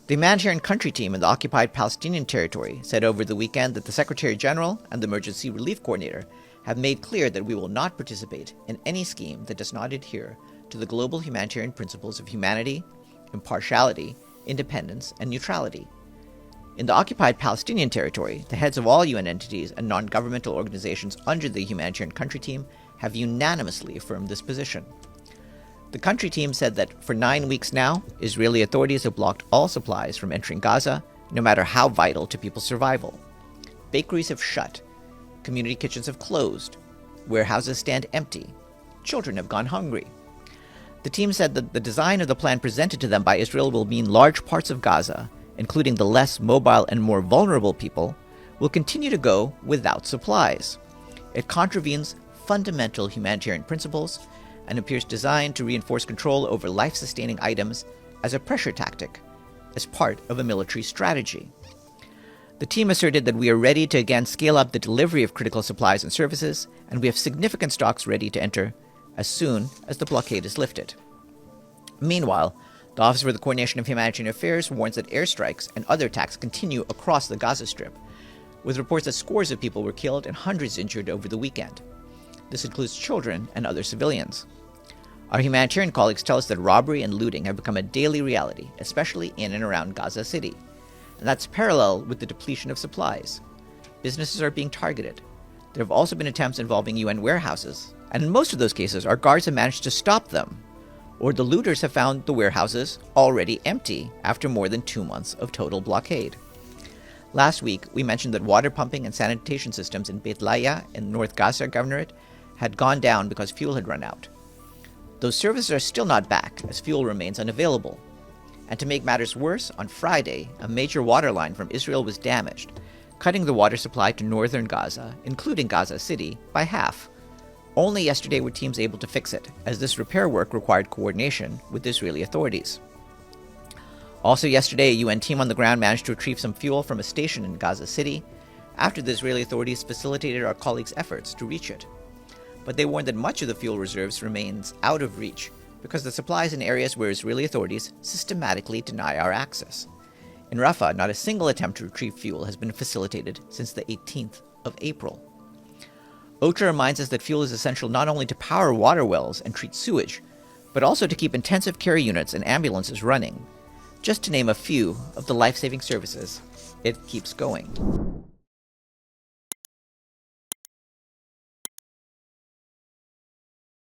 The humanitarian country team in the occupied Palestinian territory said over the weekend that the Secretary-General and the Emergency Relief Coordinator have made clear that we will not participate in any scheme that does not adhere to the global humanitarian principles of humanity, impartiality, independence, and neutrality. In the occupied Palestinian territory, the heads of all UN entities and non-governmental organizations under the humanitarian country team have unanimously affirmed this position. The country team said that for 9 weeks now, Israeli authorities have blocked all supplies from entering Gaza, no matter how vital to people's survival. Bakeries have shut, community kitchens have closed, warehouses stand empty, children have gone hungry. The team said that the design of the plan presented to them by Israel will mean large parts of Gaza, including the less mobile and more vulnerable people, will continue to go without supplies. It contravenes fundamental humanitarian principles and appears designed to reinforce control over life-sustaining items as a pressure tactic, as part of a military strategy. The team asserted that we are ready to again scale up the delivery of critical supplies and services, and we have significant stocks ready to enter as soon as the blockade is lifted. Meanwhile, the Office for the Coordination of Humanitarian Affairs warns that airstrikes and other attacks continue across the Gaza Strip, with reports that scores of people were killed and hundreds injured over the weekend. This includes children and other civilians. Our humanitarian colleagues tell us that robbery and looting have become a daily reality, especially in and around Gaza City. And that's parallel with the depletion of supplies. Businesses are being targeted. There have also been attempts involving UN warehouses, and in most of those cases, our guards have managed to stop them, or the looters have found the warehouses already empty after more than 2 months of total blockade. Last week, we mentioned that water pumping and sanitation systems in Beit Lahiya in North Gaza Governorate had gone down because fuel had run out. Those services are still not back, as fuel remains unavailable. And to make matters worse, on Friday, a major water line from Israel was damaged, cutting the water supply to northern Gaza, including Gaza City, by half. Only yesterday were teams able to fix it, as this repair work required coordination with Israeli authorities. Also yesterday, a UN team on the ground managed to retrieve some fuel from a station in Gaza City, after the Israeli authorities facilitated our colleagues' efforts to reach it. But they warned that much of the fuel reserves remains out of reach because the supply is in areas where Israeli authorities systematically deny our access. In Rafah, not a single attempt to retrieve fuel has been facilitated since the 18th of April. OCHA reminds us that fuel is essential not only to power water wells and treat sewage, but also to keep intensive care units and ambulances running, just to name a few of the life-saving services it keeps going.